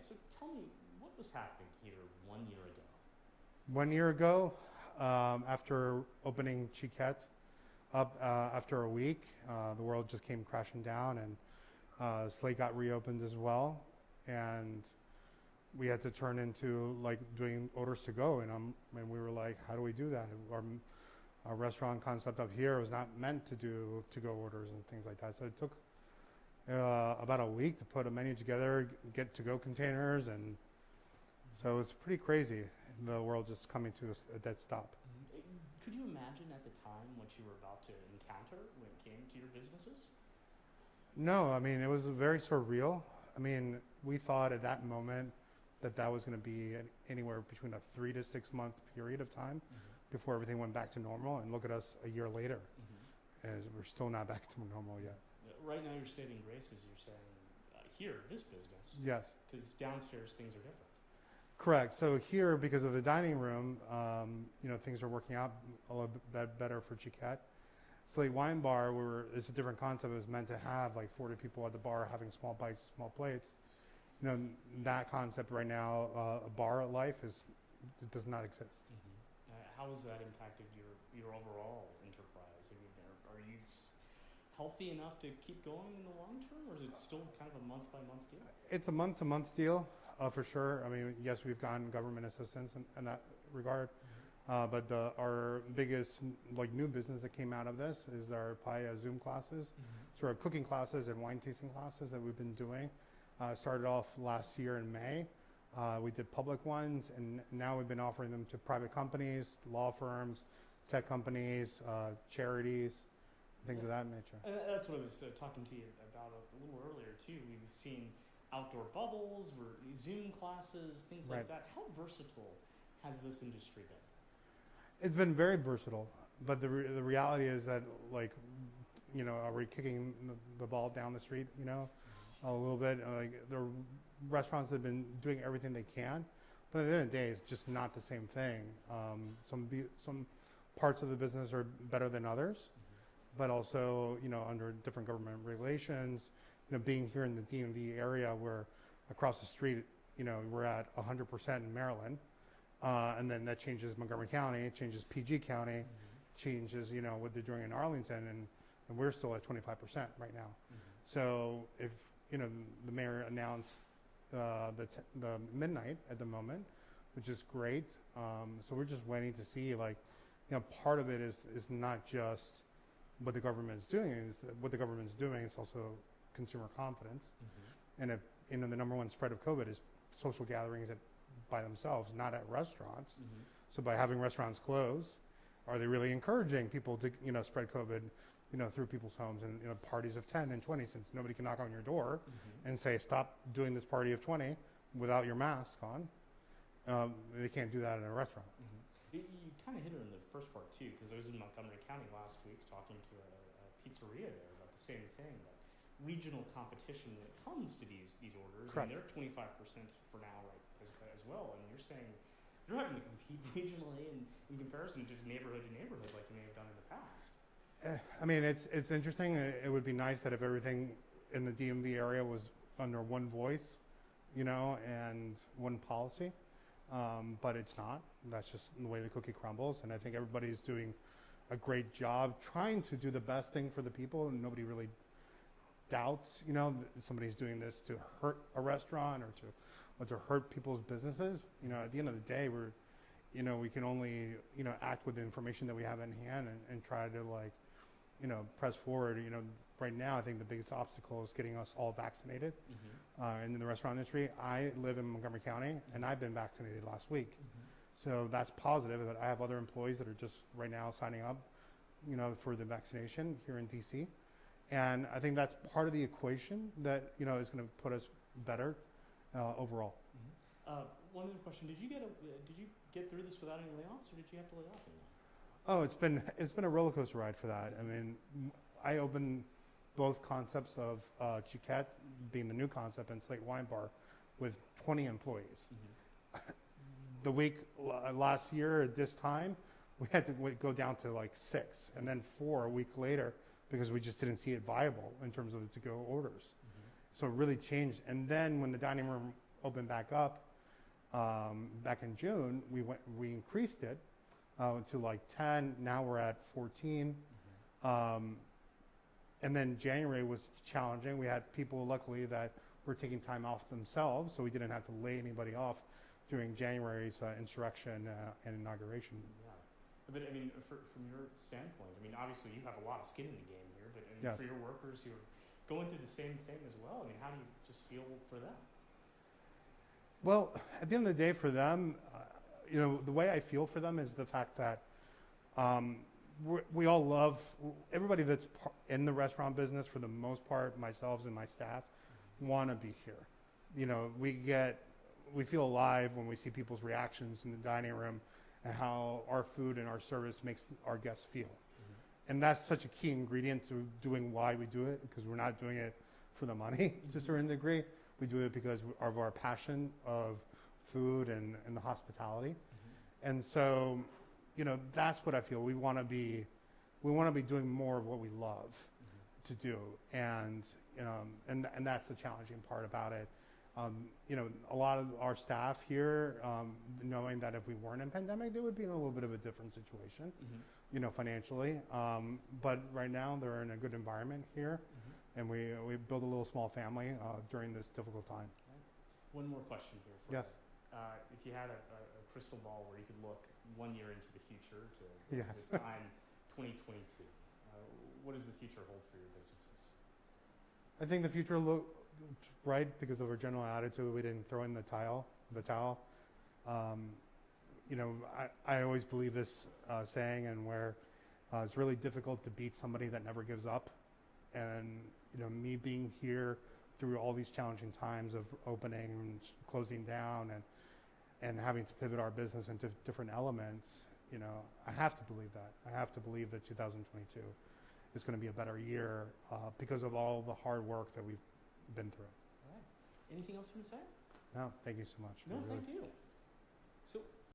So tell me, what was happening here 1 year ago? 1 year ago, after opening Xiquet up after a week, the world just came crashing down, and Slate got reopened as well, and we had to turn into like doing orders to go, and we were like, how do we do that? Our restaurant concept up here was not meant to do to go orders and things like that. So it took about a week to put a menu together, get to go containers, and so it was pretty crazy. The world just coming to a dead stop. Could you imagine at the time what you were about to encounter when it came to your businesses? No, I mean, it was very surreal. I mean, we thought at that moment that was going to be anywhere between a 3 to 6 month period of time before everything went back to normal. And look at us a year later, as we're still not back to normal yet. Right now you're saving graces, you're saying, here, this business. Yes. Because downstairs things are different. Correct. So here, because of the dining room, things are working out a little bit better for Xiquet. Slate Wine Bar, it's a different concept. It was meant to have like 40 people at the bar having small bites, small plates. That concept right now, a bar life it does not exist. How has that impacted your overall enterprise? I mean, are you healthy enough to keep going in the long term, or is it still kind of a month by month deal? It's a month to month deal, for sure. I mean, yes, we've gotten government assistance in that regard, but our biggest new business that came out of this is our Paella Zoom classes. So our cooking classes and wine tasting classes that we've been doing started off last year in May. We did public ones, and now we've been offering them to private companies, law firms, tech companies, charities, things of that nature. That's what I was talking to you about a little earlier too. We've seen outdoor bubbles, Zoom classes, things like that. How versatile has this industry been? It's been very versatile, but the reality is that are we kicking the ball down the street? A little bit. The restaurants have been doing everything they can, but at the end of the day, it's just not the same thing. Some parts of the business are better than others, but also under different government regulations. Being here in the DMV area, where across the street, we're at 100% in Maryland, and then that changes Montgomery County, it changes PG County, changes what they're doing in Arlington, and we're still at 25% right now. So if the mayor announced the midnight at the moment, which is great. So we're just waiting to see, part of it is not just what the government is doing, it's also consumer confidence. And if the number one spread of COVID is social gatherings by themselves, not at restaurants. So by having restaurants close, are they really encouraging people to spread COVID through people's homes, and parties of 10 and 20, since nobody can knock on your door and say, stop doing this party of 20 without your mask on. They can't do that in a restaurant. You kind of hit it in the first part too, because I was in Montgomery County last week talking to a pizzeria there about the same thing. That regional competition when it comes to these orders, Correct. and they're 25% for now, right, as well. And you're saying you're having to compete regionally and in comparison to just neighborhood to neighborhood like you may have done in the past. I mean, it's interesting. It would be nice that if everything in the DMV area was under one voice, and one policy, but it's not. That's just the way the cookie crumbles, and I think everybody's doing a great job trying to do the best thing for the people, and nobody really doubts, somebody's doing this to hurt a restaurant or to hurt people's businesses. At the end of the day, we can only, act with the information that we have in hand and try to press forward. Right now, I think the biggest obstacle is getting us all vaccinated. And in the restaurant industry, I live in Montgomery County, and I've been vaccinated last week. So that's positive. But I have other employees that are just right now signing up, for the vaccination here in DC. And I think that's part of the equation that, is going to put us better overall. One other question: Did you get through this without any layoffs, or did you have to lay off anyone? Oh, it's been a roller coaster ride for that. I mean, I opened both concepts of Xiquet being the new concept and Slate Wine Bar with 20 employees. The week last year at this time, we had to go down to 6, and then 4 a week later, because we just didn't see it viable in terms of the to-go orders. So it really changed. And then when the dining room opened back up back in June, we increased it to like 10. Now we're at 14. And then January was challenging. We had people, luckily, that were taking time off themselves, so we didn't have to lay anybody off during January's insurrection and inauguration. Yeah. But I mean, from your standpoint, I mean, obviously you have a lot of skin in the game here, but I mean, Yes. for your workers who are going through the same thing as well, I mean, how do you just feel for them? Well, at the end of the day, for them, you know, the way I feel for them is the fact that we all love, everybody that's in the restaurant business, for the most part, myself and my staff, want to be here. You know, we feel alive when we see people's reactions in the dining room and how our food and our service makes our guests feel. And that's such a key ingredient to doing why we do it, because we're not doing it for the money to a certain degree. We do it because of our passion of food and the hospitality. And so, you know, that's what I feel. We want to be doing more of what we love to do. And, you know, and that's the challenging part about it. You know, a lot of our staff here, knowing that if we weren't in pandemic, they would be in a little bit of a different situation, you know, financially. But right now they're in a good environment here, and we built a little small family during this difficult time. One more question here for Yes. you. If you had a crystal ball where you could look 1 year into the future to Yes. this time, 2022, what does the future hold for your businesses? I think the future look bright because of our general attitude. We didn't throw in the towel. You know, I always believe this saying, and where it's really difficult to beat somebody that never gives up. And, you know, me being here through all these challenging times of opening and closing down and having to pivot our business into different elements, you know, I have to believe that. I have to believe that 2022 is going to be a better year because of all the hard work that we've been through. All right. Anything else you want to say? No, thank you so much. No, thank you. So